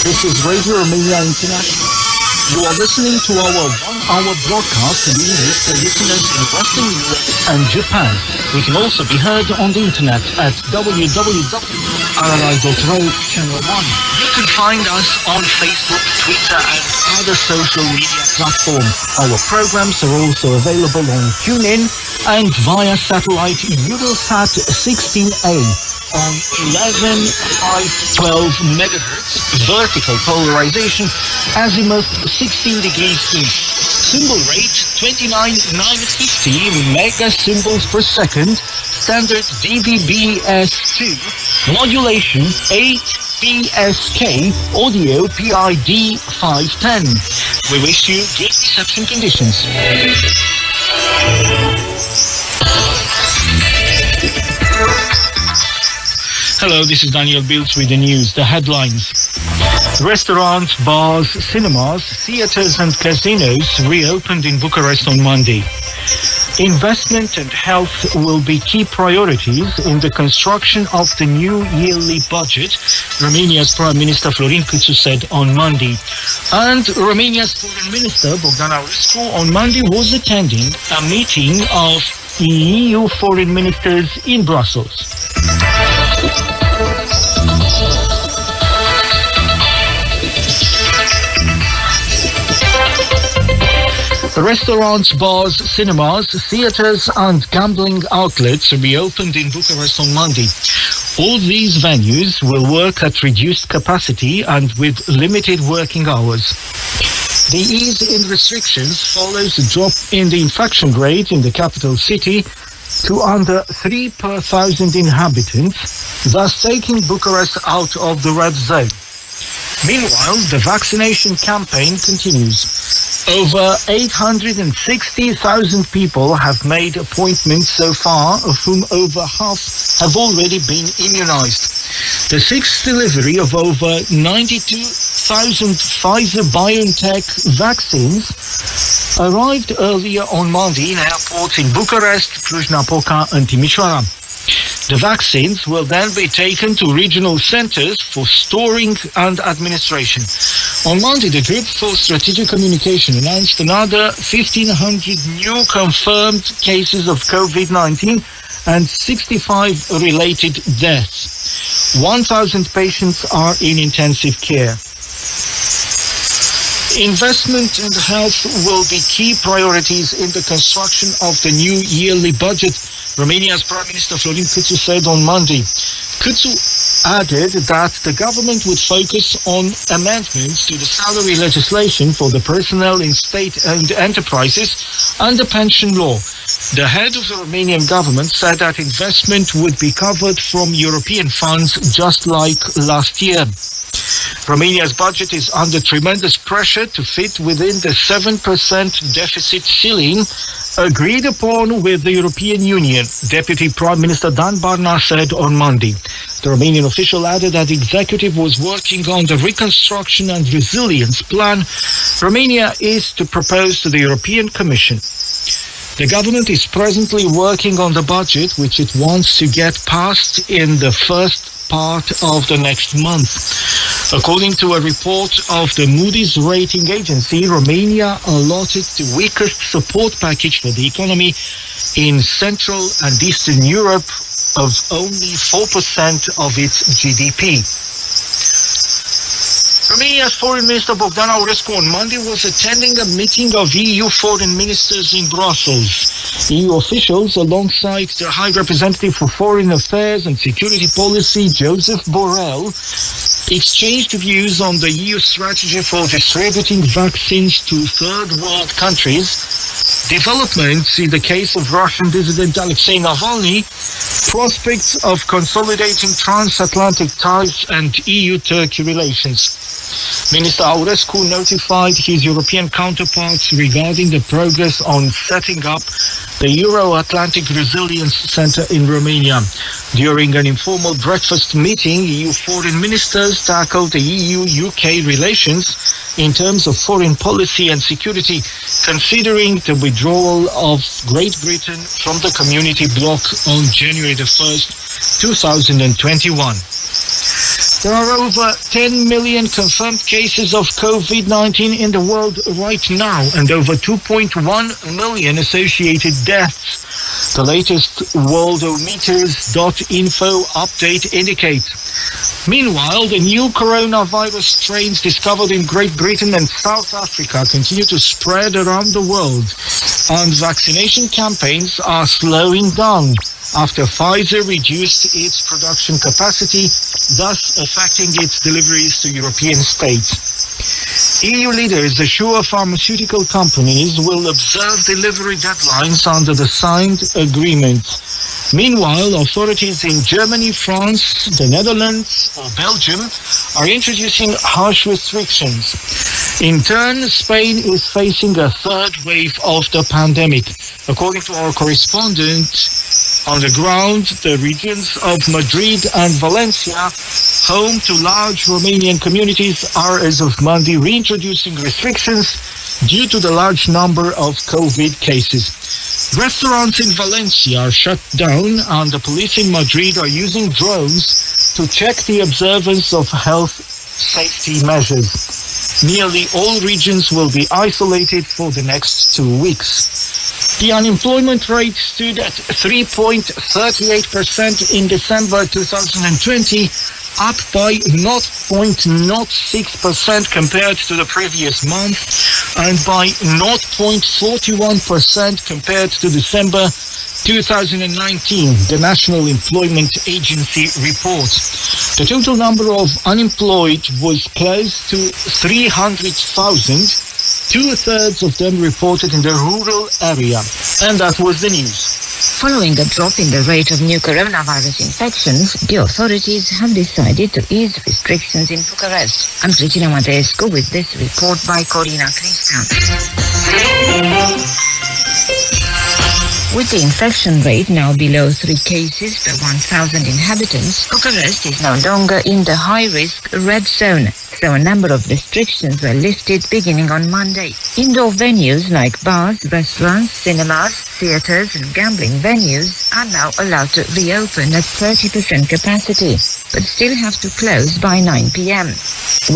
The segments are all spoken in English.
This is Radio Romania International. You are listening to our one-hour broadcast in English for listeners in Western Europe and Japan. We can also be heard on the internet at www.rri.ro channel 1. You can find us on Facebook, Twitter and other social media platforms. Our programs are also available on TuneIn and via satellite Eurosat 16A. On 11,512 megahertz, vertical polarization, azimuth 16 degrees east. Symbol rate 29,950 megasymbols per second, standard DVB-S2, modulation 8 PSK, audio PID 510. We wish you good reception conditions. Hello, this is Daniel Bilch with the news. The headlines. Restaurants, bars, cinemas, theaters and casinos reopened in Bucharest on Monday. Investment and health will be key priorities in the construction of the new yearly budget, Romania's Prime Minister Florin Câțu said on Monday. And Romania's Foreign Minister Bogdan Aurescu on Monday was attending a meeting of EU foreign ministers in Brussels. Restaurants, bars, cinemas, theaters and gambling outlets reopened in Bucharest on Monday. All these venues will work at reduced capacity and with limited working hours. The ease in restrictions follows a drop in the infection rate in the capital city to under 3 per 1,000 inhabitants, thus taking Bucharest out of the red zone. Meanwhile, the vaccination campaign continues. Over 860,000 people have made appointments so far, of whom over half have already been immunized. The sixth delivery of over 92,000 Pfizer-BioNTech vaccines arrived earlier on Monday in airports in Bucharest, Cluj-Napoca and Timișoara. The vaccines will then be taken to regional centers for storing and administration. On Monday, the Group for Strategic Communication announced another 1,500 new confirmed cases of COVID-19 and 65 related deaths. 1,000 patients are in intensive care. Investment and health will be key priorities in the construction of the new yearly budget, Romania's Prime Minister Florin Câțu said on Monday. Câțu added that the government would focus on amendments to the salary legislation for the personnel in state-owned enterprises and the pension law. The head of the Romanian government said that investment would be covered from European funds just like last year. Romania's budget is under tremendous pressure to fit within the 7% deficit ceiling agreed upon with the European Union, Deputy Prime Minister Dan Barna said on Monday. The Romanian official added that the executive was working on the reconstruction and resilience plan Romania is to propose to the European Commission. The government is presently working on the budget, which it wants to get passed in the first part of the next month. According to a report of the Moody's rating agency, Romania allotted the weakest support package for the economy in Central and Eastern Europe of only 4% of its GDP. Romania's Foreign Minister Bogdan Aurescu on Monday was attending a meeting of EU foreign ministers in Brussels. EU officials, alongside the High Representative for Foreign Affairs and Security Policy, Joseph Borrell, exchanged views on the EU strategy for distributing vaccines to third world countries, developments in the case of Russian dissident Alexei Navalny, prospects of consolidating transatlantic ties and EU-Turkey relations. Minister Aurescu notified his European counterparts regarding the progress on setting up the Euro-Atlantic Resilience Center in Romania. During an informal breakfast meeting, EU foreign ministers tackled the EU-UK relations in terms of foreign policy and security, considering the withdrawal of Great Britain from the community bloc on January the 1st, 2021. There are over 10 million confirmed cases of COVID-19 in the world right now and over 2.1 million associated deaths. The latest worldometers.info update indicates. Meanwhile, the new coronavirus strains discovered in Great Britain and South Africa continue to spread around the world, and vaccination campaigns are slowing down after Pfizer reduced its production capacity, thus affecting its deliveries to European states. EU leaders assure pharmaceutical companies will observe delivery deadlines under the signed agreement. Meanwhile, authorities in Germany, France, the Netherlands or Belgium are introducing harsh restrictions. In turn, Spain is facing a third wave of the pandemic. According to our correspondent on the ground, the regions of Madrid and Valencia, home to large Romanian communities, are as of Monday reintroducing restrictions due to the large number of COVID cases. Restaurants in Valencia are shut down and the police in Madrid are using drones to check the observance of health safety measures. Nearly all regions will be isolated for the next 2 weeks. The unemployment rate stood at 3.38% in December 2020, up by 0.06% compared to the previous month and by 0.41% compared to December 2019, the National Employment Agency reports. The total number of unemployed was close to 300,000, two-thirds of them reported in the rural area. And that was the news. Following a drop in the rate of new coronavirus infections, the authorities have decided to ease restrictions in Bucharest. I'm Cristina Mateescu with this report by Corina Cristea. With the infection rate now below 3 cases per 1,000 inhabitants, Bucharest is no longer in the high-risk red zone, so a number of restrictions were lifted beginning on Monday. Indoor venues like bars, restaurants, cinemas, theatres and gambling venues are now allowed to reopen at 30% capacity, but still have to close by 9 p.m.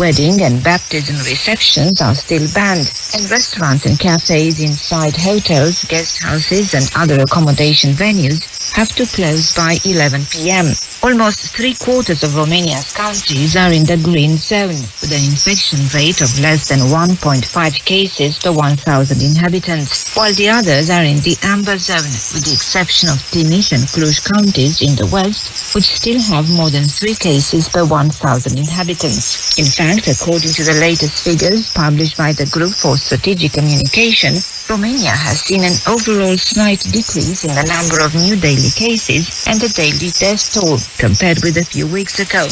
Wedding and baptism receptions are still banned, and restaurants and cafes inside hotels, guest houses and other accommodation venues have to close by 11 p.m. Almost 3/4 of Romania's counties are in the green zone, with an infection rate of less than 1.5 cases per 1,000 inhabitants, while the others are in the amber zone, with the exception of Timiș and Cluj counties in the west, which still have more than 3 cases per 1,000 inhabitants. In fact, according to the latest figures published by the Group for Strategic Communication, Romania has seen an overall slight decrease in the number of new daily cases and the daily death toll compared with a few weeks ago.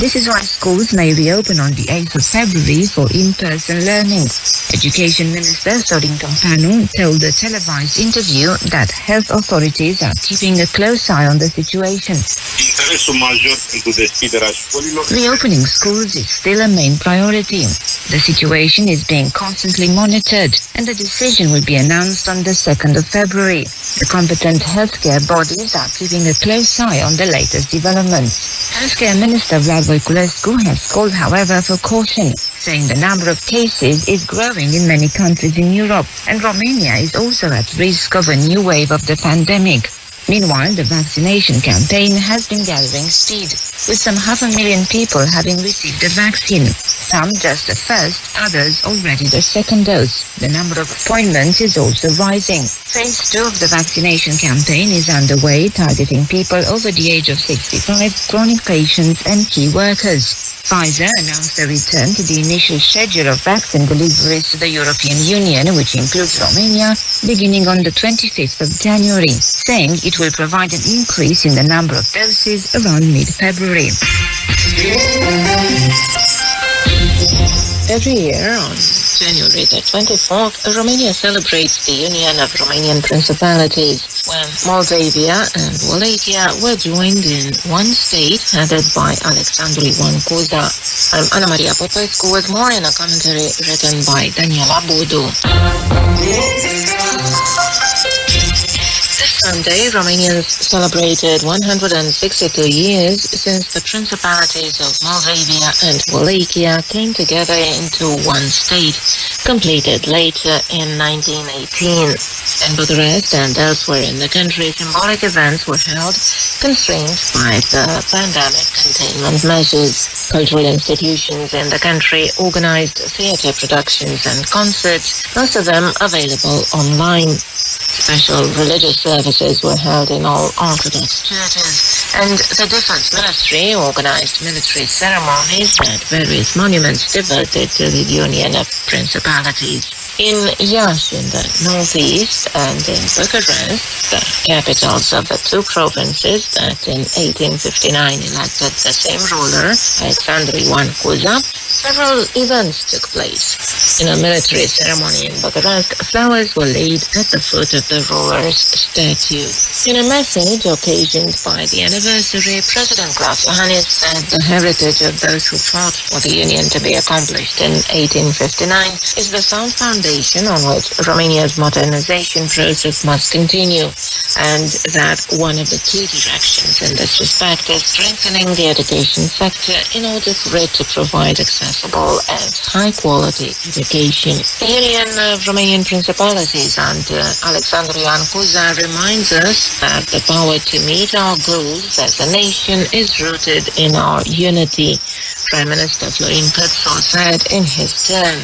This is why schools may reopen on the 8th of February for in-person learning. Education Minister Sorin Câmpeanu told a televised interview that health authorities are keeping a close eye on the situation. Reopening schools is still a main priority. The situation is being constantly monitored and the decision will be announced on the 2nd of February. The competent healthcare bodies are keeping a close eye on the latest developments. Healthcare Minister Vlad Voiculescu has called, however, for caution, saying the number of cases is growing in many countries in Europe, and Romania is also at risk of a new wave of the pandemic. Meanwhile, the vaccination campaign has been gathering speed, with some 500,000 people having received the vaccine. Some just the first, others already the second dose. The number of appointments is also rising. Phase 2 of the vaccination campaign is underway, targeting people over the age of 65, chronic patients and key workers. Pfizer announced a return to the initial schedule of vaccine deliveries to the European Union, which includes Romania, beginning on the 25th of January, saying it will provide an increase in the number of doses around mid-February. Every year on January the 24th, Romania celebrates the union of Romanian principalities when Moldavia and Wallachia were joined in one state headed by Alexandru Ioan Cuza. I'm Ana Maria Popescu with more in a commentary written by Daniela Budu. This Sunday, Romanians celebrated 162 years since the principalities of Moldavia and Wallachia came together into one state, completed later in 1918. In Bucharest and elsewhere in the country, symbolic events were held, constrained by the pandemic containment measures. Cultural institutions in the country organized theater productions and concerts, most of them available online. Special religious services were held in all Orthodox churches, and the Defense Ministry organized military ceremonies at various monuments devoted to the Union of Principalities. In Iași, in the northeast, and in Bucharest, the capitals of the two provinces that in 1859 elected the same ruler, Alexandru Ioan Cuza, several events took place. In a military ceremony in Bucharest, flowers were laid at the foot of the ruler's statue. In a message occasioned by the anniversary, President Klaus Iohannis said the heritage of those who fought for the Union to be accomplished in 1859 is the sound foundation on which Romania's modernization process must continue, and that one of the key directions in this respect is strengthening the education sector in order for it to provide accessible and high-quality education. The Union of Romanian Principalities under Alexandru Ioan Cuza reminds us that the power to meet our goals as a nation is rooted in our unity, Prime Minister Florin Câțu said in his turn.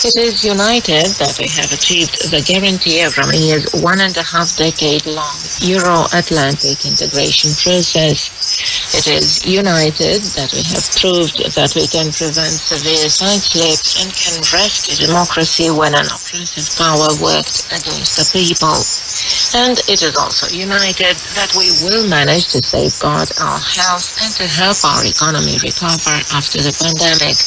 It is united that we have achieved the guarantee of Romania's 1.5-decade-long Euro-Atlantic integration process. It is united that we have proved that we can prevent severe side-slips and can rescue democracy when an oppressive power worked against the people. And it is also united that we will manage to safeguard our health and to help our economy recover after the pandemic,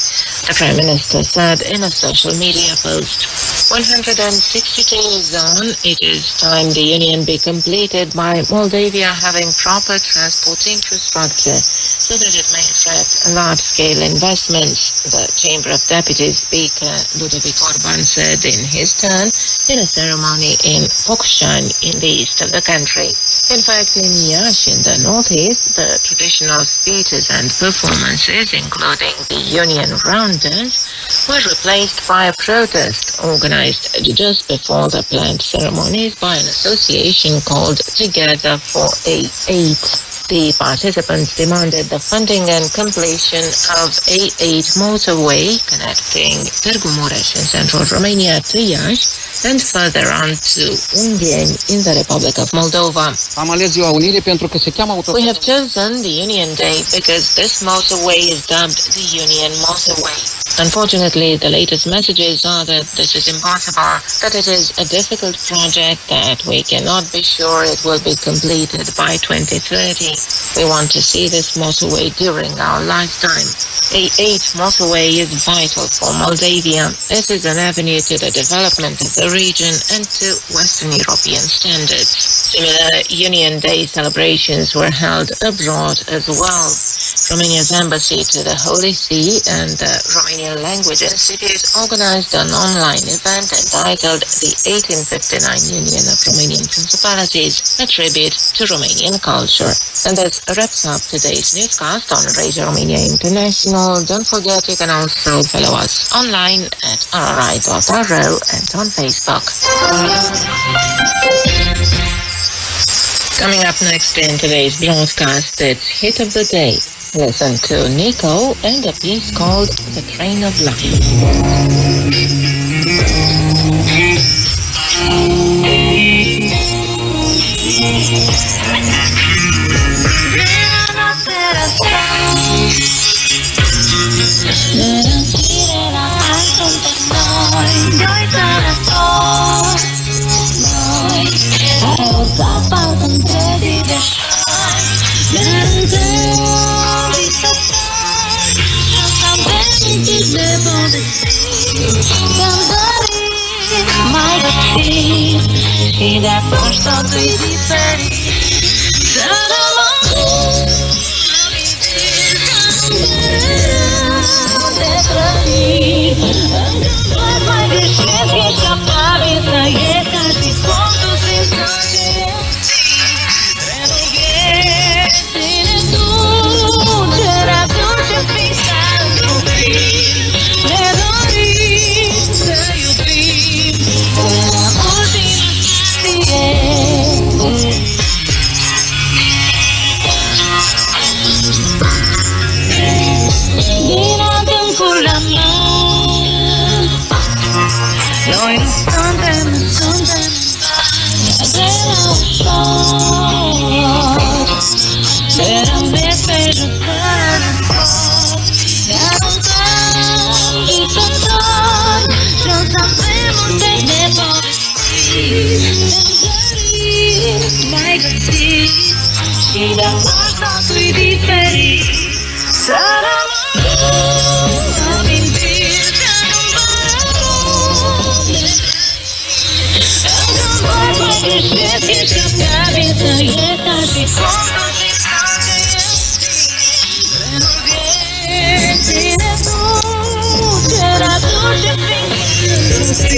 the Prime Minister said in a social media post. 162 years on, it is time the union be completed by Moldavia having proper transport infrastructure so that it may attract large-scale investments, the Chamber of Deputies Speaker Ludovic Orban said in his turn in a ceremony in Focșani in the east of the country. In fact, in Iași, in the northeast, the traditional speeches and performances, including the Union Rounders, were replaced by a protest organized just before the planned ceremonies by an association called Together for A8. The participants demanded the funding and completion of A8 motorway connecting Târgu Mureș in central Romania to Iași and further on to Ungheni in the Republic of Moldova. We have chosen the Union Day because this motorway is dubbed the Union Motorway. Unfortunately, the latest messages are that this is impossible, that it is a difficult project, that we cannot be sure it will be completed by 2030. We want to see this motorway during our lifetime. A8 motorway is vital for Moldavia. It is an avenue to the development of the region and to Western European standards. Similar Union Day celebrations were held abroad as well. Romania's embassy to the Holy See and the Romanian Language Institute organized an online event entitled the 1859 Union of Romanian Principalities, a tribute to Romanian culture. And that wraps up today's newscast on Radio Romania International. Don't forget you can also follow us online at rri.ro and on Facebook. Coming up next in today's broadcast, it's Hit of the Day. Listen to Nico and a piece called The Train of Life. și de atunci totul e diferit. Să rămân amintiri că nu mereu de trăit. Încă doar mai greșesc, ești capabil să ies ca și cum tu simți tot ce eu simt. Renoviește-ne tu, cer atunci fiind altru plin. Ne dorim să iubim până la ultima stație. Din adâncul rămân, noi nu suntem de la ușor. Sperăm despre fără război, ne aruncăm visători și o să avem multe de povestit. Ne-am mai găsit și de atunci totul-i diferit. Să rămân amintiri că nu-mi pare rău de trăit. Încă doar mai greșesc, ești capabil să ies ca și cum tu simți tot ce eu simt. Renoviește-ne tu, cer atunci fiind altru plin. Ne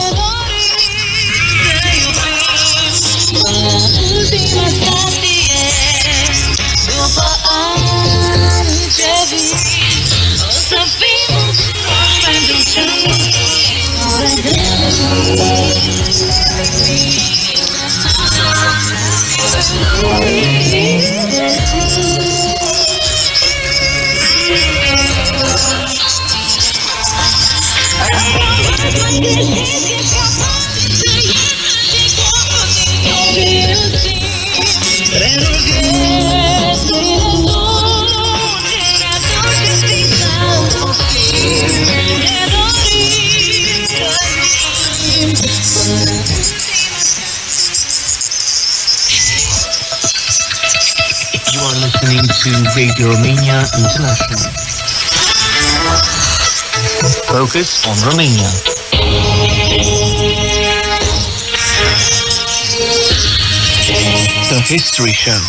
dorim să iubim până la ultima stație. După ani ce vin, o să fim bucuroși pentru ce-am You are listening to Radio Romania International. Focus on Romania. The History Show.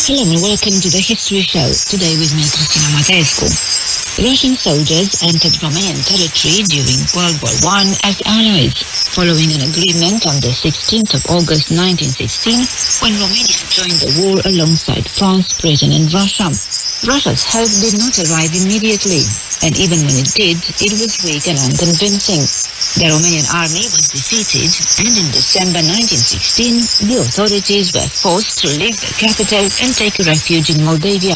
Hello and welcome to the History Show. Today with me, Cristina Matescu. Russian soldiers entered Romanian territory during World War I as allies, following an agreement on the 16th of August 1916, when Romania joined the war alongside France, Britain and Russia. Russia's help did not arrive immediately, and even when it did, it was weak and unconvincing. The Romanian army was defeated, and in December 1916, the authorities were forced to leave the capital and take refuge in Moldavia.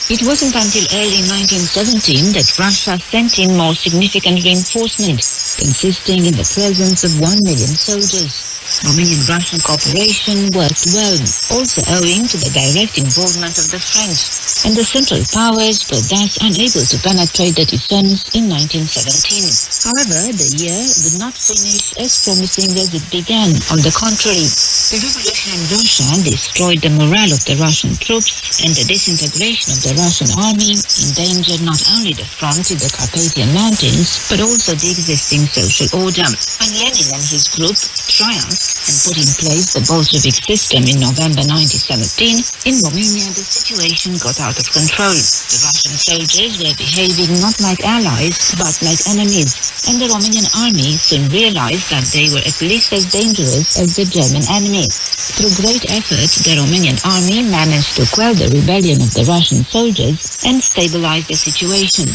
It wasn't until early 1917 that Russia sent in more significant reinforcements, consisting in the presence of 1 million soldiers. Romanian-Russian cooperation worked well, also owing to the direct involvement of the French, and the Central Powers were thus unable to penetrate the defense in 1917. However, the year would not finish as promising as it began. On the contrary, the revolution in Russia destroyed the morale of the Russian troops, and the disintegration of the Russian army endangered not only the front in the Carpathian Mountains, but also the existing social order. When Lenin and his group triumphed and put in place the Bolshevik system in November 1917, in Romania the situation got out of control. The Russian soldiers were behaving not like allies, but like enemies, and the Romanian army soon realized that they were at least as dangerous as the German enemy. Through great effort, the Romanian army managed to quell the rebellion of the Russian soldiers and stabilize the situation.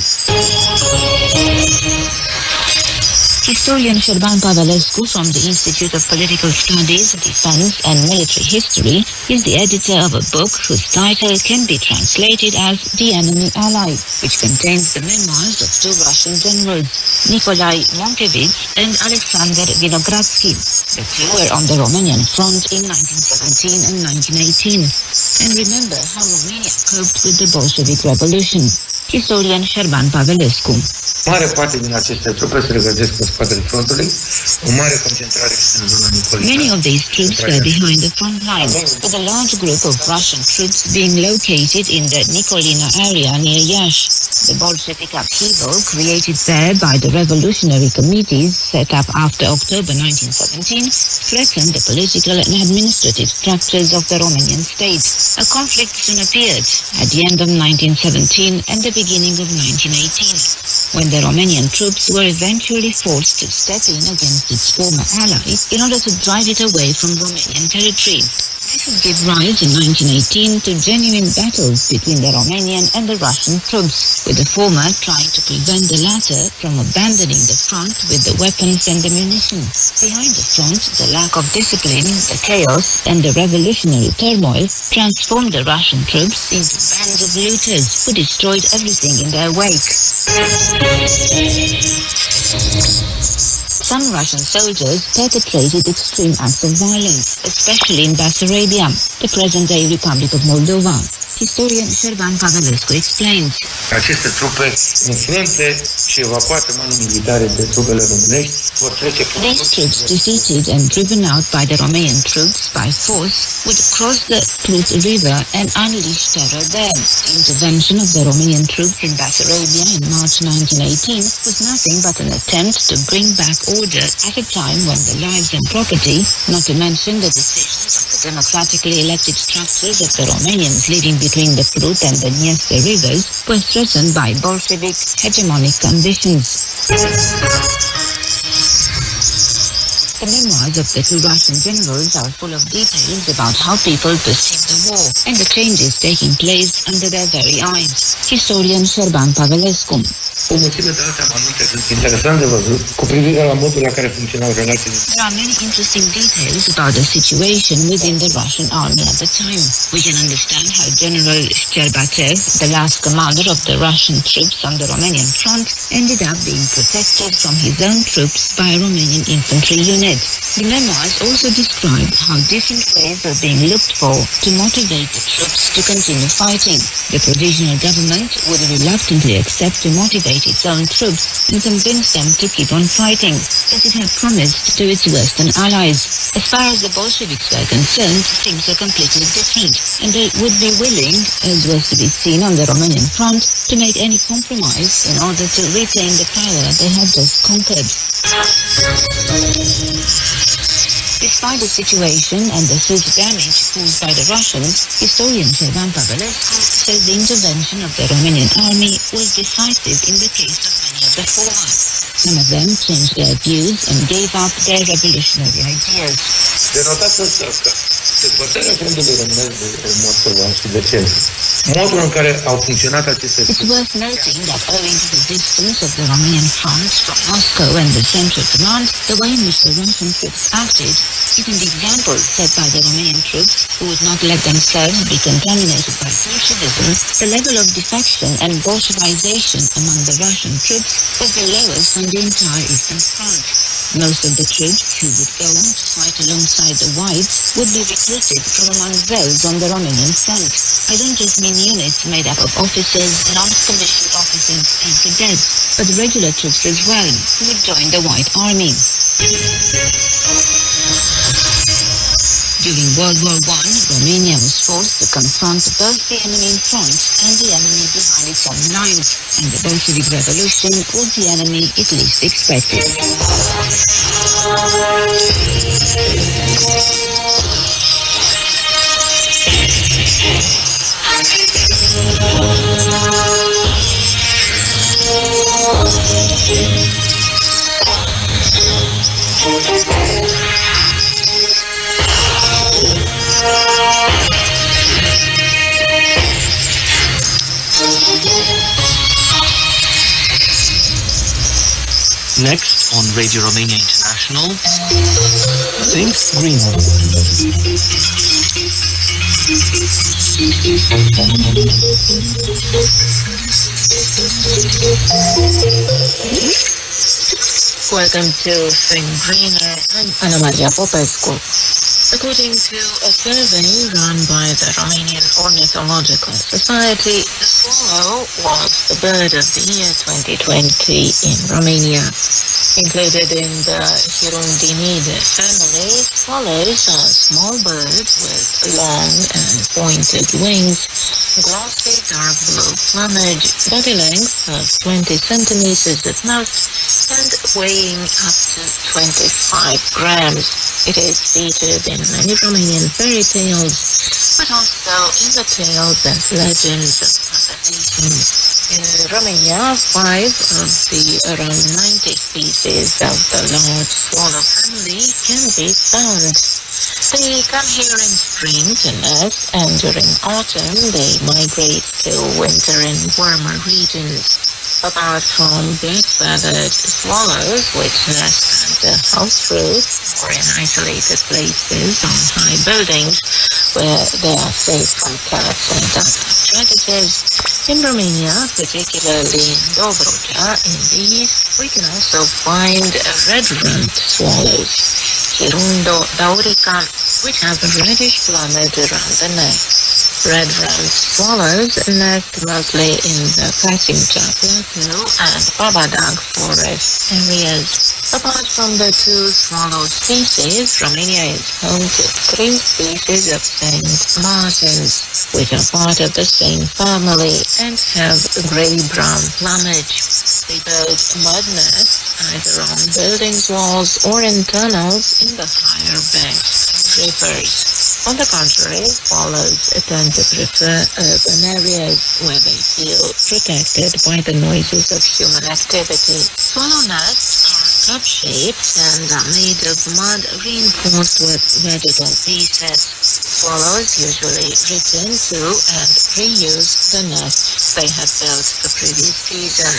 Historian Șerban Pavelescu from the Institute of Political Studies, Defense and Military History is the editor of a book whose title can be translated as The Enemy Ally, which contains the memoirs of two Russian generals, Nicolae Monkevich and Alexander Vinogradsky. The two were on the Romanian front in 1917 and 1918. And remember how Romania coped with the Bolshevik Revolution. Historian Șerban Pavelescu. Mare parte din aceste trupe se regăsesc în spatele frontului, o mare concentrare în zona Nicolina. Many of these troops were behind the front lines, with a large group of Russian troops being located in the Nicolina area near Iași. The Bolshevik upheaval created there by the revolutionary committees set up after October 1917 threatened the political and administrative structures of the Romanian state. A conflict soon appeared at the end of 1917 and the beginning of 1918, when the Romanian troops were eventually forced to step in against its former allies in order to drive it away from Romanian territory. This would give rise in 1918 to genuine battles between the Romanian and the Russian troops, with the former trying to prevent the latter from abandoning the front with the weapons and the munition. Behind the front, the lack of discipline, the chaos, and the revolutionary turmoil transformed the Russian troops into bands of looters who destroyed everything in their wake. Some Russian soldiers perpetrated extreme acts of violence, especially in Bessarabia, the present-day Republic of Moldova. Historian Șerban Pavelescu explains. Aceste trupe înfrunte și evacuate mari militare de trupele românești vor trece pe These troops, defeated and driven out by the Romanian troops by force, would cross the Prut River and unleash terror there. The intervention of the Romanian troops in Bessarabia in March 1918 was nothing but an attempt to bring back order at a time when the lives and property, not to mention the decisions of the democratically elected structures of the Romanians living between the Prut and the Dniester rivers, were threatened by Bolshevik hegemonic ambitions. The memoirs of the two Russian generals are full of details about how people perceived the war and the changes taking place under their very eyes. Historian Șerban Pavelescu. O mulțime de alte amănunte interesant de văzut cu privire la modul la care funcționau relațiile. There are many interesting details about the situation within the Russian army at the time. We can understand how General Shcherbachev, the last commander of the Russian troops on the Romanian front, ended up being protected from his own troops by a Romanian infantry unit. The memoirs also describe how different ways were being looked for to motivate the troops to continue fighting. The provisional government would reluctantly accept to motivate its own troops and convince them to keep on fighting, as it had promised to its Western allies. As far as the Bolsheviks were concerned, things were completely different, and they would be willing, as was to be seen on the Romanian front, to make any compromise in order to retain the power they had just conquered. Despite the situation and the huge damage caused by the Russians, historian Șerban Pavelescu says the intervention of the Romanian army was decisive in the case of many of the former. Some of them changed their views and gave up their revolutionary ideas. Denotați asta că depărtarea frontului românesc de Moscova și de centru, modul în care au funcționat aceste It's worth noting that owing to the distance of the Romanian front from Moscow and the central command, the way in which the Russian troops acted, even the example set by the Romanian troops, who would not let themselves be contaminated by Bolshevism, the level of defection and Bolshevization among the Russian troops was the lowest on the entire Eastern Front. Most of the troops who would go on to fight alongside the Whites would be recruited from among those on the Romanian front. I don't just mean units made up of officers, non-commissioned officers and cadets, but regular troops as well, who would join the White Army. During World War I, Romania was forced to confront both the enemy in front and the enemy behind its own lines, and the Bolshevik Revolution was the enemy it least expected. Next on Radio Romania International, Think Greener. Welcome to Think Greener. I'm Ana Maria Popescu. According to a survey run by the Romanian Ornithological Society, the swallow was the bird of the year 2020 in Romania. Included in the Hirundinide family, swallows are small birds with long and pointed wings, glossy dark blue plumage, body length of 20 centimeters at most, and weighing up to 25 grams. It is featured in many Romanian fairy tales, but also in the tales and legends of other nations. In Romania, 5 of the around 90 species of the large swallow family can be found. They come here in spring to nest, and during autumn they migrate to winter in warmer regions. Apart from black-feathered swallows, which nest under house roofs or in isolated places on high buildings where they are safe from cats and other predators, in Romania, particularly in Dobrogea in the east, we can also find red-rumped swallows, Hirundo daurica, which have a reddish plumage around the neck. Red-rumped swallows nest mostly in the Kasimcha Plateau and Babadag forest areas. Apart from the 2 swallow species, Romania is home to 3 species of St. Martins, which are part of the same family and have grey-brown plumage. They build mud nests either on buildings' walls or in tunnels in the higher banks of rivers. On the contrary, swallows tend to prefer urban areas where they feel protected by the noises of human activity. Swallow nests are cup-shaped and are made of mud reinforced with vegetal pieces. Swallows usually return to and reuse the nests they had built the previous season.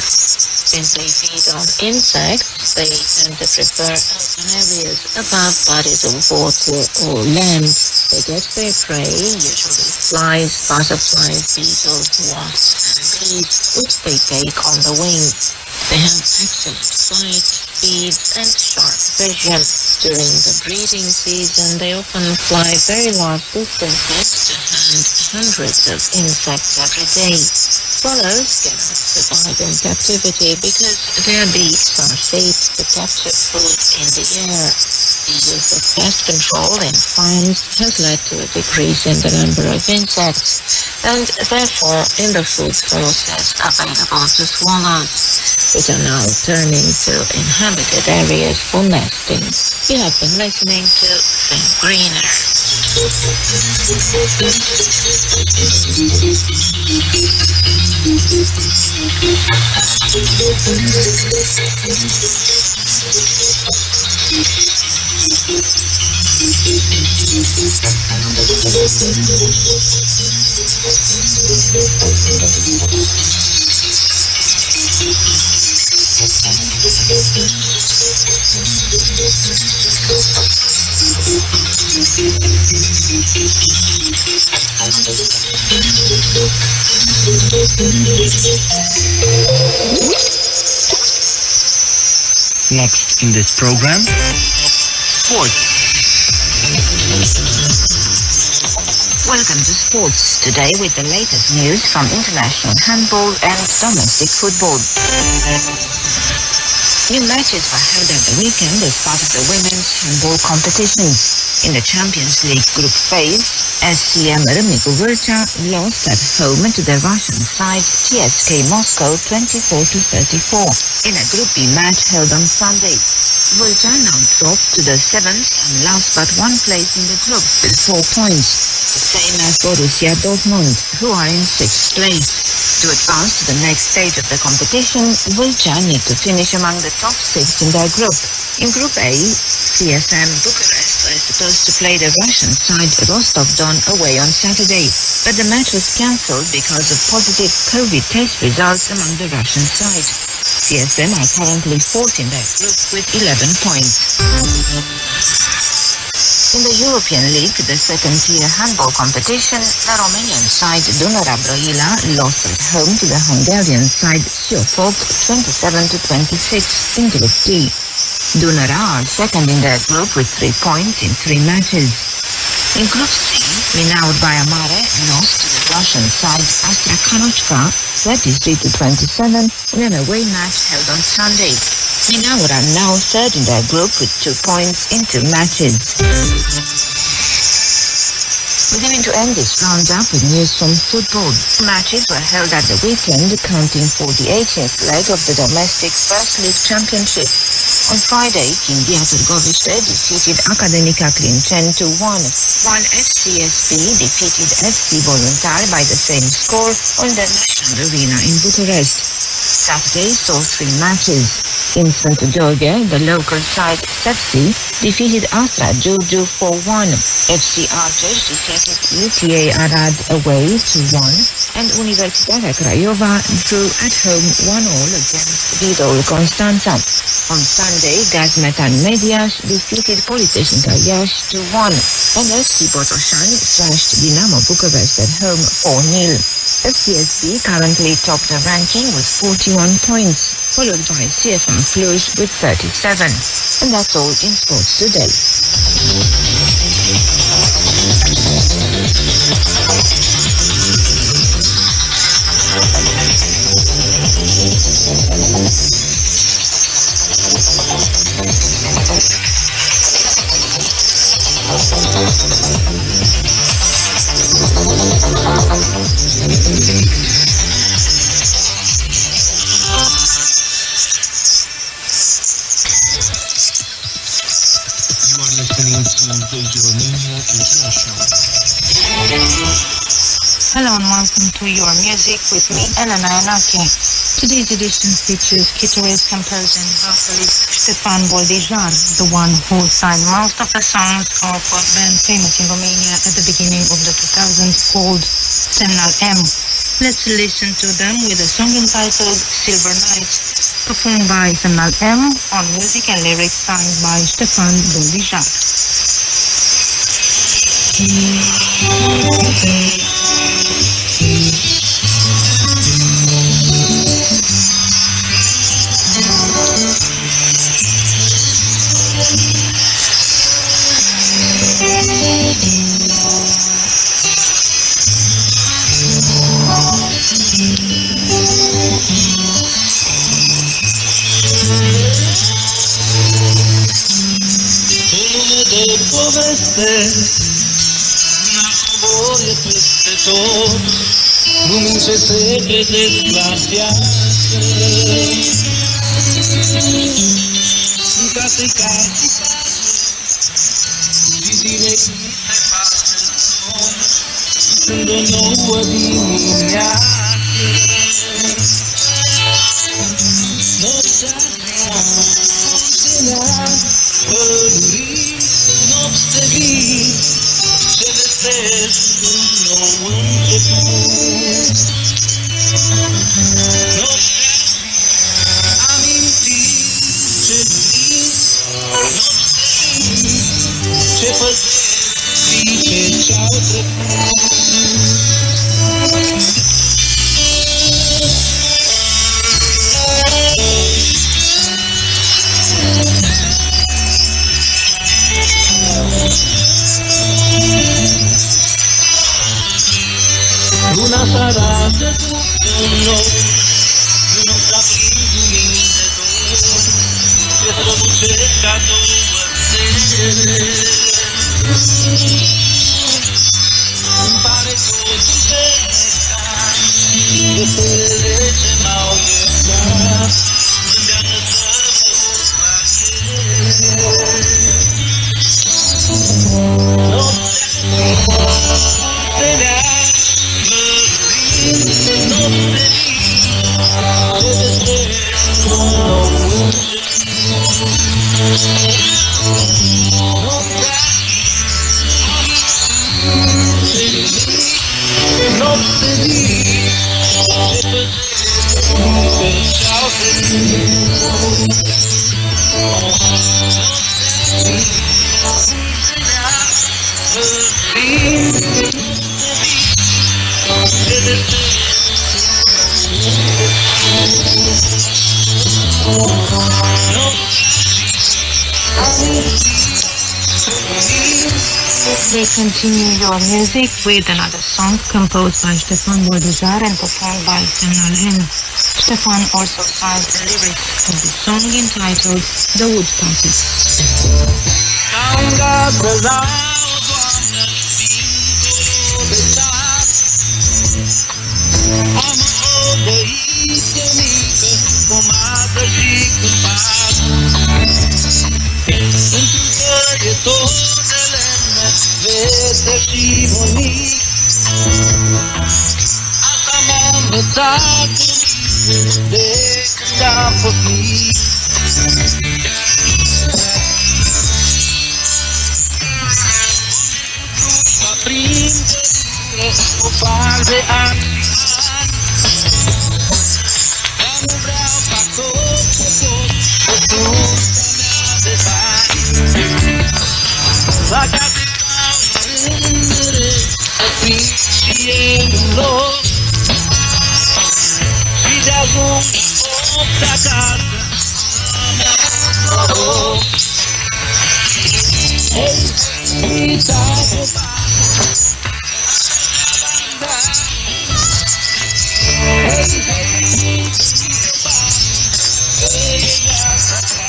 Since they feed on insects, they tend to prefer open areas above bodies of water or land. They get their prey, usually flies, butterflies, beetles, wasps, and bees, which they take on the wing. They have excellent sight, speed, and sharp vision. During the breeding season, they often fly very large distances to hunt hundreds of insects every day. Swallows cannot survive in captivity because their beaks are shaped to capture food in the air. The use of pest control in farms has led to a decrease in the number of insects, and therefore in the food sources available to swallows, which are now turning to inhabited areas for nesting. You have been listening to Think Greener. Next in this program, sports. Welcome to sports today with the latest news from international handball and domestic football. New matches were held at the weekend as part of the women's handball competitions. In the Champions League group phase, SCM Râmnicu Vâlcea lost at home to the Russian side CSKA Moscow 24-34 in a Group B match held on Sunday. Vâlcea now dropped to the 7th and last but one place in the group with 4 points, the same as Borussia Dortmund, who are in 6th place. To advance to the next stage of the competition, Vâlcea need to finish among the top 6 in their group. In Group A, CSM Bucharest were supposed to play the Russian side Rostov-Don away on Saturday, but the match was cancelled because of positive COVID test results among the Russian side. CSM are currently 4th in their group with 11 points. In the European League, the second-tier handball competition, the Romanian side Dunărea Brăila lost at home to the Hungarian side Siófok 27-26 in Group D. Dunărea are second in their group with 3 points in 3 matches. In Group C, Minaur Baia Mare lost to the Russian side Astra Kanochka 33-27 in an away match held on Sunday. Minaur are now third in their group with 2 points in 2 matches. We're going to end this roundup with news from football. Matches were held at the weekend, counting for the 18th leg of the domestic First League Championship. On Friday, Kindia Târgoviște defeated Academica Clinceni 2-1, while FCSB defeated FC Voluntari by the same score on the National Arena in Bucharest. Saturday saw 3 matches. In St. George, the local side FC defeated Astra Giurgiu 4-1. FC Argeș defeated UTA Arad away 2-1, and Universitatea Craiova drew at home 1-1 against Vidol Constanța. On Sunday, Gazmetan Mediaș defeated Politehnica Iași 2-1, and FC Botoșani thrashed Dinamo Bucharest at home 4-0. FCSB currently topped the ranking with 41 points, followed by CFR Cluj with 37. And that's all in sports today. Radio Romania International. Hello and welcome to Your Music with me, Elena Yanake. Today's edition features guitarist, composer and vocalist Ștefan Boldijar, the one who signed most of the songs of a band famous in Romania at the beginning of the 2000s called Semnal M. Let's listen to them with a song entitled Silver Nights, performed by Semnal M on music and lyrics signed by Ștefan Boldijar. Una coboie peste tot, lumini ce se trezesc la piață. În case ca și zile se face somn, când o nouă dimineață. Noaptea se pădurii, nopți de vis, ce vestesc un nou început. Noaptea amintiri ce vis, nopți de vis, ce păzesc fiice ce-au trecut. Luna s-arată după nou, noaptea plin lumini de dor, se străbucesc ca două stele. Îmi pare totul de necat, de stelele ce m-au iertat, îndeamnă să mă duc la ele. Noaptea They continue your music with another song composed by Ștefan Boldejar and performed by Semnal N. Ștefan also signed the lyrics of the song entitled The Wood Party. Vede și bunic, asta m-a învățat de când am fost mic. Mă prinde o par de ani, dar nu vreau să fac tot ce pot, o trupă mea de bani. La casă și e un loc și de-ajung opt acasă mi-a fost noroc. Hei, uitați-o, hei, hei, că e viața ta.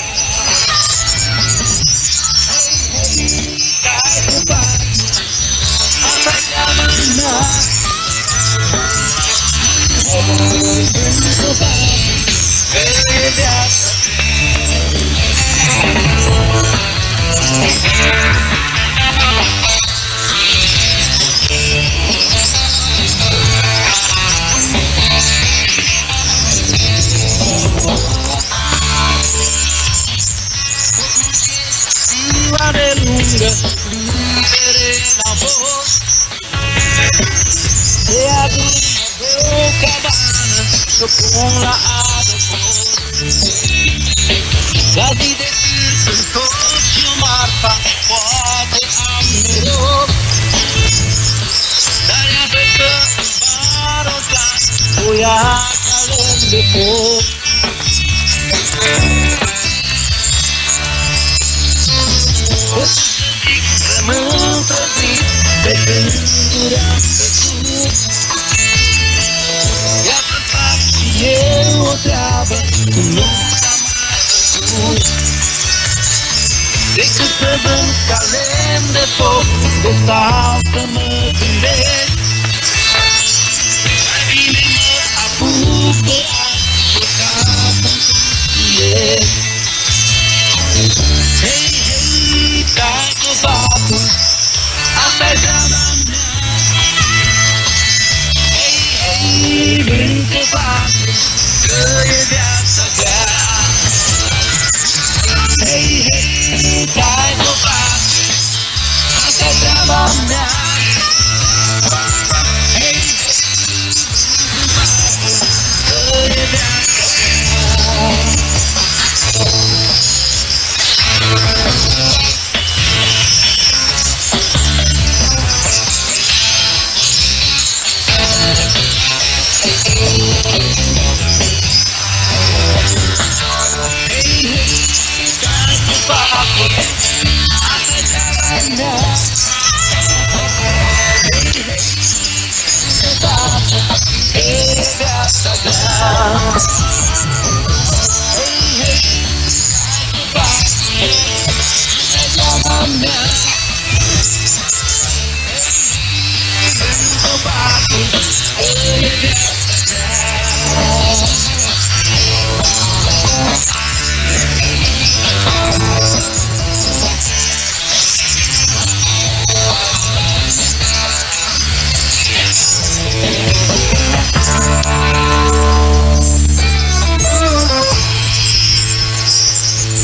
Hei, hei, uitați-o, ziua de lungă, libere n-au fost. Se adună de o cabană și-o pun la adăpost. La zi de cât întorc și o marfa, poate am noroc. Dar iată că îmi rotan o ia ca lemn de foc. O să zic că m-am trezit de gânduri am căzut. Iată fac și eu o treabă cum nu s-a mai făcut, decât să vând ca lemn de foc, de stau să mă gândesc. Mai bine mă apuc de azi și ca să-mi studiez. Hei, hei, dai copatul, asta-i treaba mea. Hei, hei, vând copatul, că e viața grea. Hei, hei, dai copatul, asta-i treaba mea. Hei, hei, vând copatul, că e viața grea.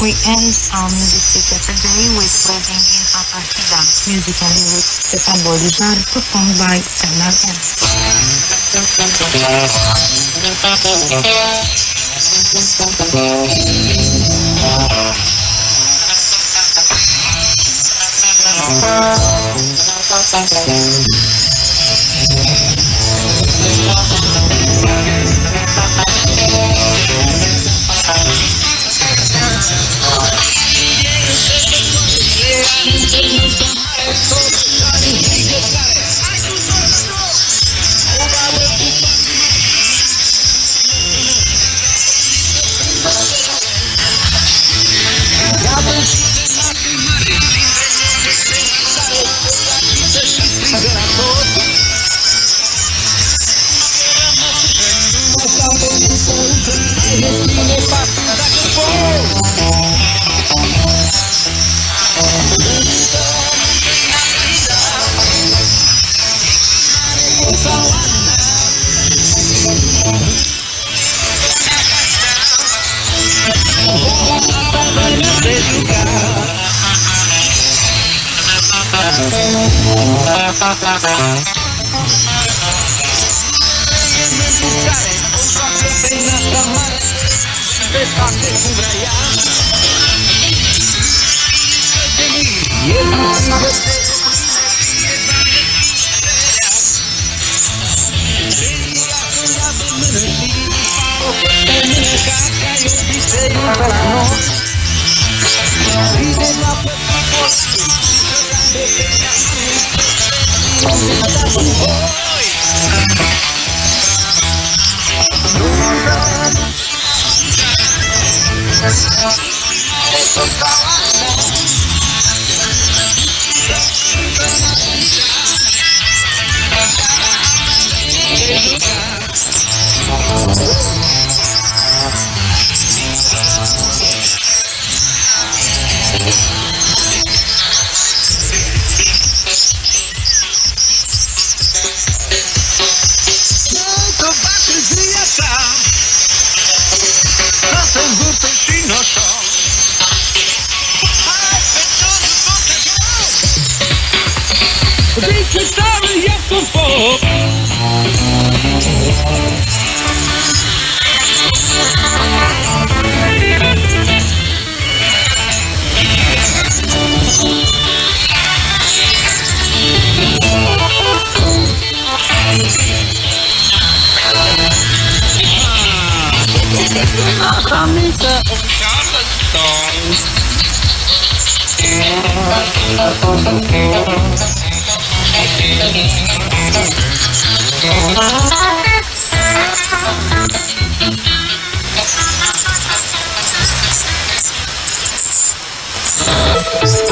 We end our music feature today with Wedding in Apartida, music and lyrics Ștefan Boldejar, performed by Semnal N. Thank you.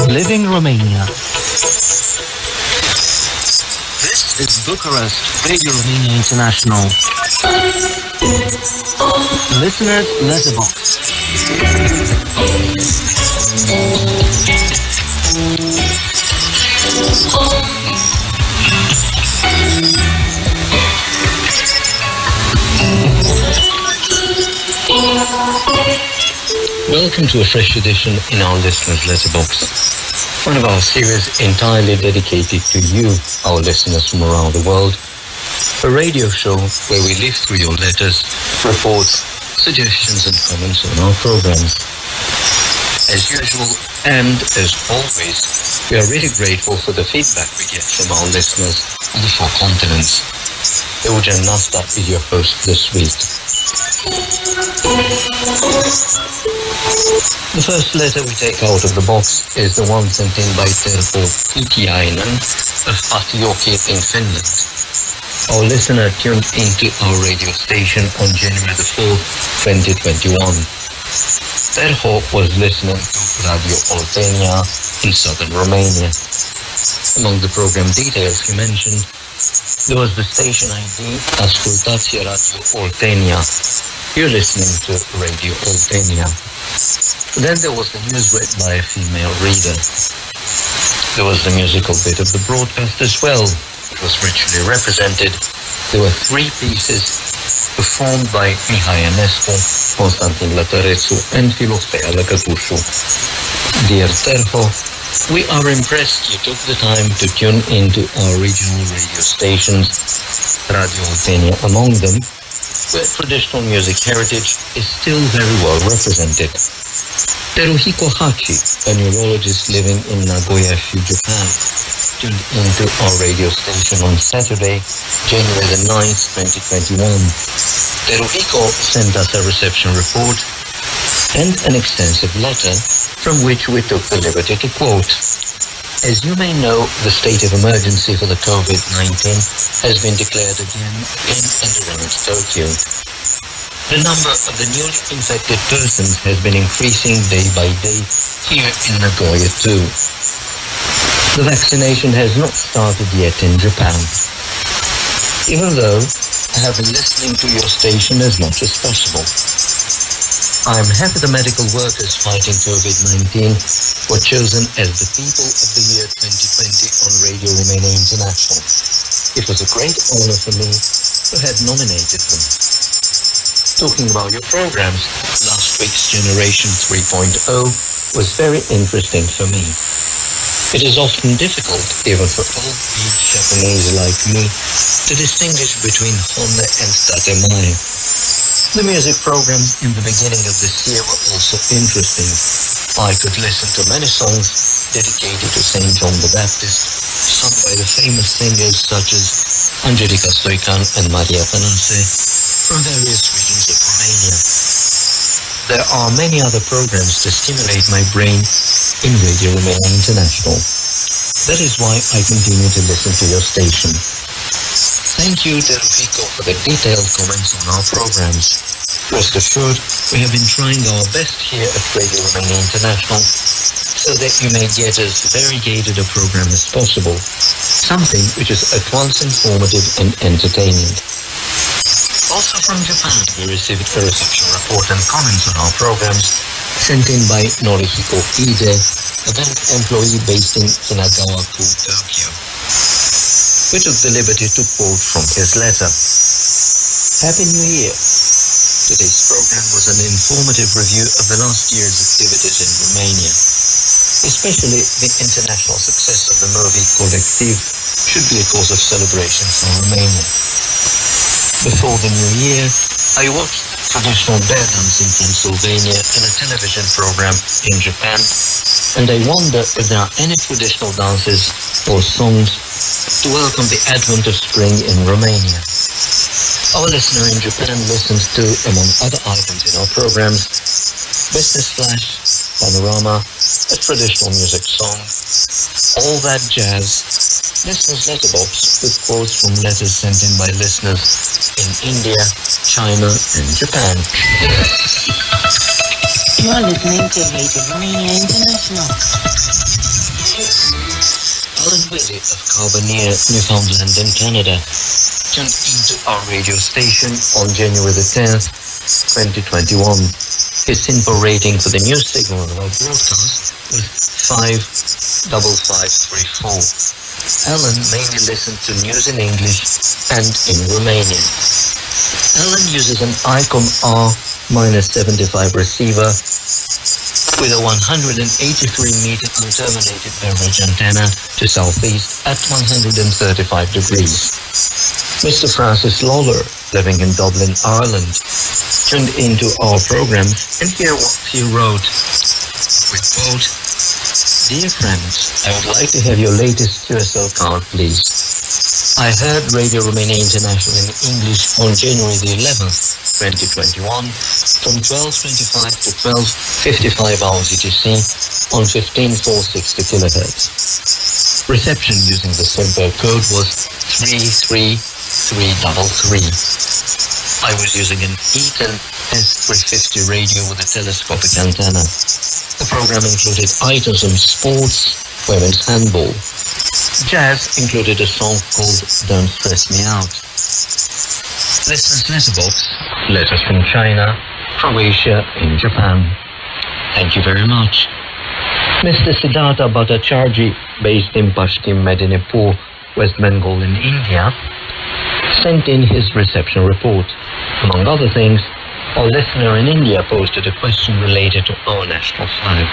Living Romania. This is Bucharest, Radio Romania International. Listeners Letterbox. Welcome to a fresh edition in our Listeners Letterbox, one of our series entirely dedicated to you, our listeners from around the world, a radio show where we live through your letters, reports, suggestions and comments on our programs. As usual, and as always, we are really grateful for the feedback we get from our listeners on the 4 continents. Eugen Nasta is your host this week. The first letter we take out of the box is the one sent in by Terpo Putiainen of Patioki in Finland. Our listener tuned into our radio station on January the 4th, 2021. Terho was listening to Radio Oltenia in southern Romania. Among the program details he mentioned, there was the station ID Ascultați Radio Oltenia. You're listening to Radio Oltenia. Then there was the news read by a female reader. There was the musical bit of the broadcast as well. It was richly represented. There were 3 pieces performed by Mihai Enescu, Constantin Lătărețu and Filofea Lăcătușu. Dear Terho, we are impressed you took the time to tune into our regional radio stations, Radio Oltenia among them, where traditional music heritage is still very well represented. Teruhiko Hachi, a neurologist living in Nagoya, Japan, tuned into our radio station on Saturday, January the 9th, 2021. Teruhiko sent us a reception report and an extensive letter from which we took the liberty to quote. As you may know, the state of emergency for the COVID-19 has been declared again in and around Tokyo. The number of the newly infected persons has been increasing day by day here in Nagoya too. The vaccination has not started yet in Japan. Even though I have been listening to your station as much as possible. I am happy the medical workers fighting COVID-19 were chosen as the People of the Year 2020 on Radio Romania International. It was a great honor for me to have nominated them. Talking about your programs, last week's Generation 3.0 was very interesting for me. It is often difficult, even for old-beat Japanese like me, to distinguish between Honda and SAITAMA. The music programs in the beginning of this year were also interesting. I could listen to many songs dedicated to St. John the Baptist, sung by the famous singers such as Angelica Stoican and Maria Panase from various regions of Romania. There are many other programs to stimulate my brain in Radio Romania International. That is why I continue to listen to your station. Thank you, Terufico, for the detailed comments on our programs. Rest assured, we have been trying our best here at Radio Romania International so that you may get as variegated a program as possible, something which is at once informative and entertaining. Also from Japan, we received a reception report and comments on our programs sent in by Norihiko Ide, a bank employee based in Kinagawa-ku, Tokyo. We took the liberty to quote from his letter. Happy New Year! Today's program was an informative review of the last year's activities in Romania. Especially the international success of the movie Collective should be a cause of celebration for Romania. Before the new year, I watched traditional bear dance in Pennsylvania in a television program in Japan, and I wonder if there are any traditional dances or songs to welcome the advent of spring in Romania. Our listener in Japan listens to, among other items in our programs, Business Flash, Panorama, a traditional music song, All That Jazz, Listener's Letterbox with quotes from letters sent in by listeners in India, China and Japan. You are listening to Radio Romania International. Alan Willie of Carbonear, Newfoundland in Canada, tuned into our radio station on January the 10th, 2021. His SINPO rating for the news signal of our broadcast was 55534. Alan mainly listened to news in English and in Romanian. Alan uses an ICOM R-75 receiver with a 183-meter unterminated beverage antenna to southeast at 135 degrees. Mr. Francis Lawler, living in Dublin, Ireland, tuned into our program and hear what he wrote. We quote, Dear friends, I would like to have your latest QSL card, please. I heard Radio Romania International in English on January the 11th, 2021, from 12:25 to 12:55 hours ETC on 15460 kHz. Reception using the SINPO code was 33333. I was using an Eaton S350 radio with a telescopic antenna. The program included items on sports, women's handball. Jazz included a song called Don't Stress Me Out. Listeners' letterbox, letters from China, Croatia, and Japan. Thank you very much. Mr. Siddhartha Bhattacharjee, based in Pashkim Medinipur, West Bengal in India, sent in his reception report. Among other things, our listener in India posted a question related to our national flag.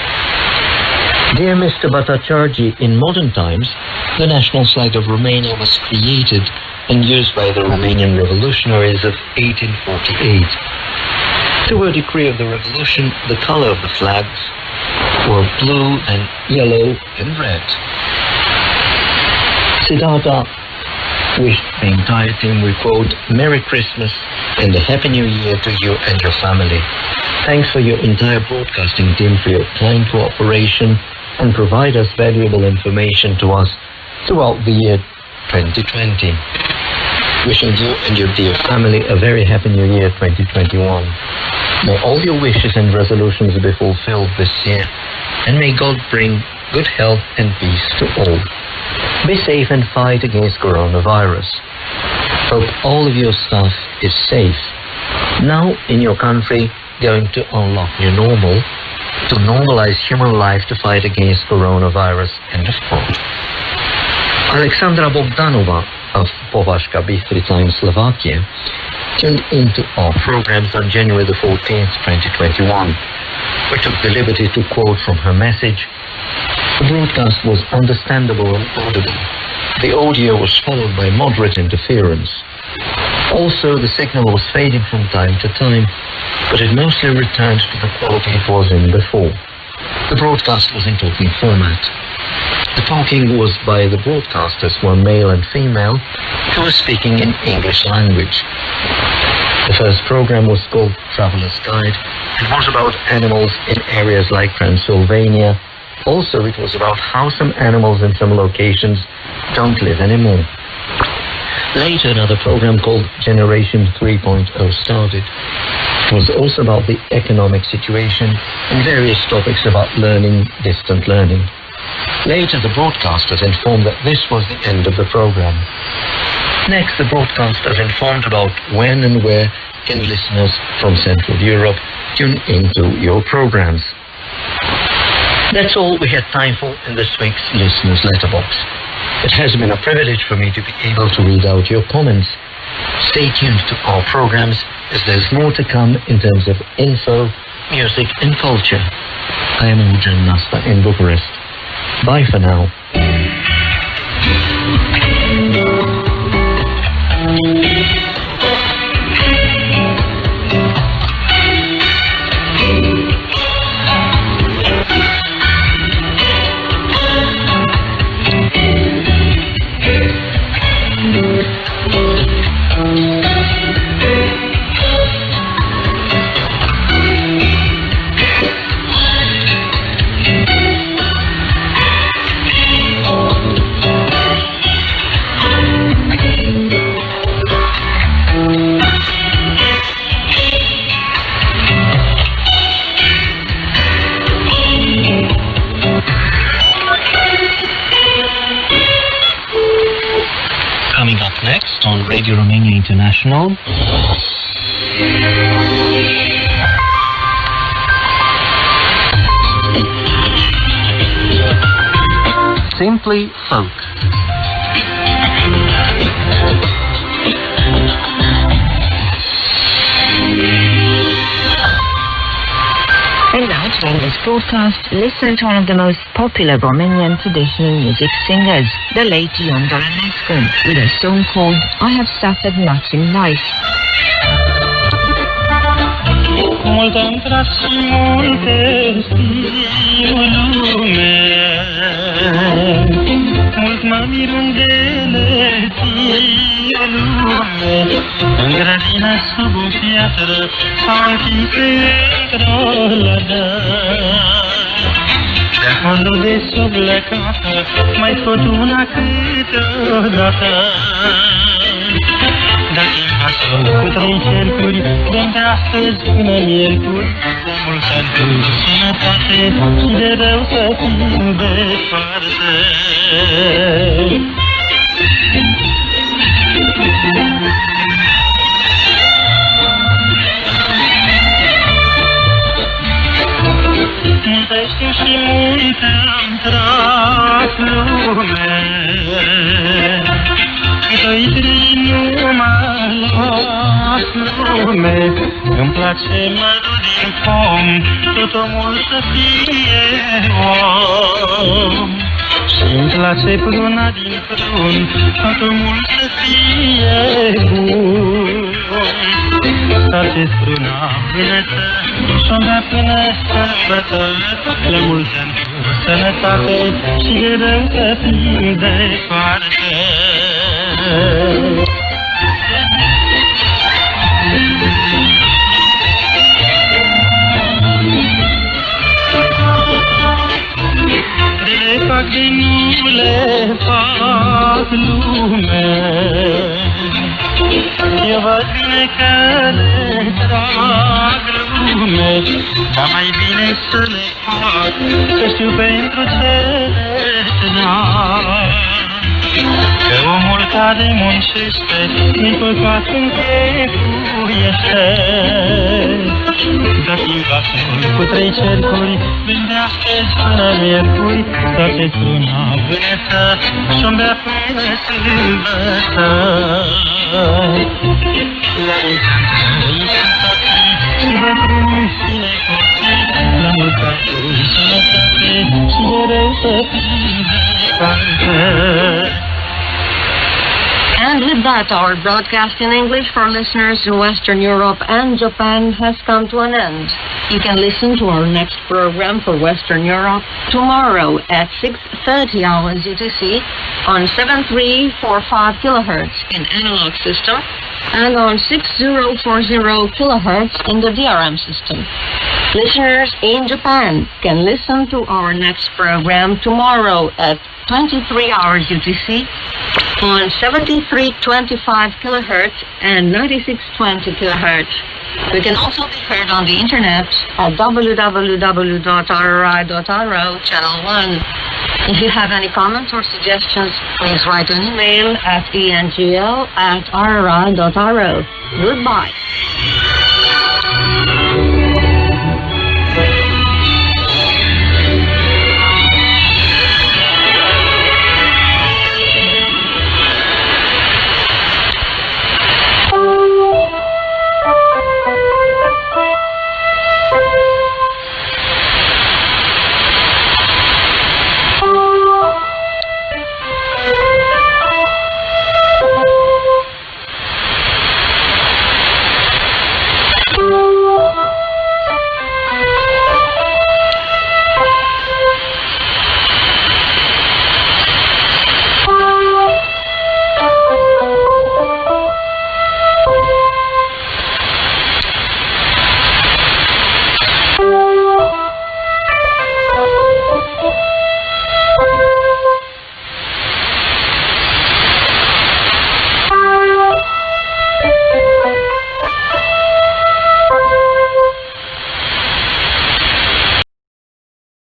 Dear Mr. Bhattacharjee, in modern times, the national flag of Romania was created and used by the Romanian revolutionaries of 1848. Through a decree of the revolution, the color of the flags were blue and yellow and red. Siddhartha wished the entire team, we quote, Merry Christmas and a Happy New Year to you and your family. Thanks for your entire broadcasting team for your kind cooperation and provide us valuable information to us throughout the year 2020. Wishing you and your dear family a very Happy New Year 2021. May all your wishes and resolutions be fulfilled this year, and may God bring good health and peace to all. Be safe and fight against coronavirus. Hope all of your stuff is safe. Now in your country, going to unlock new normal to normalize human life to fight against coronavirus. End of quote. Alexandra Bogdanova of Považská Bystrica in Slovakia tuned into our programs on January the 14th, 2021. We took the liberty to quote from her message. The broadcast was understandable and audible. The audio was followed by moderate interference. Also, the signal was fading from time to time, but it mostly returned to the quality it was in before. The broadcast was in talking format. The talking was by the broadcasters, one male and female, who were speaking in English language. The first program was called Traveler's Guide. It was about animals in areas like Transylvania. Also, it was about how some animals in some locations don't live anymore. Later, another program called Generation 3.0 started. It was also about the economic situation and various topics about learning, distant learning. Later, the broadcasters informed that this was the end of the program. Next, the broadcasters informed about when and where can listeners from Central Europe tune into your programs. That's all we had time for in this week's Listener's Letterbox. It has been a privilege for me to be able to read out your comments. Stay tuned to our programs as there's more to come in terms of info, music and culture. I am Eugen Nasta in Bucharest. Bye for now. Coming up next on Radio Romania International, Simply Folk. And now, during this broadcast, listen to one of the most popular Romanian traditional music singers, the late Ion Doronescu, with a song called I Have Suffered Much in Life. Mult am tras și multe știu lume, mult mă mir undele ție lume, în grădină sub o piatră sau închise într-o ladă. De acolo de sub lăcată mai scot una câteodată. Dați-mi pasul cu 3 cercuri, de-mi de astăzi până miercuri, de mulți ani cu sănătate și de rău să fiu departe. Multe știu și multe am tras lume, cât-o-i nu mă las lume. Îmi place mărul din pom, tot omul să fie om. Și-mi place pruna din prun, tot omul să fie bun. Stați-ți pruna vânătă și-o bea până sărbătă, la mulți ani cu sănătate și de rău să fiu departe. Le fac de nu le fac lume, eu văd bine că le trag lume, dar mai bine să le fac, să știu pentru ce le trag. Că omul care muncește, din păcat închefuiește. Dați-mi vasul cu 3 cercuri, de astăzi până miercuri, dați-ți pruna vânătă și-o-mi bea până sâmbătă. La mulți ani trăiți și vă prunși și necoții, la mulți ani cu sănătate și de rău And with that, our broadcast in English for listeners in Western Europe and Japan has come to an end. You can listen to our next program for Western Europe tomorrow at 6:30 hours UTC on 7345 kilohertz in analog system and on 6040 kilohertz in the DRM system. Listeners in Japan can listen to our next program tomorrow at 23 hours UTC on 7325 kilohertz and 9620 kilohertz. We can also be heard on the internet at www.rri.ro channel 1. If you have any comments or suggestions, please write an email at engl@rri.ro. Goodbye.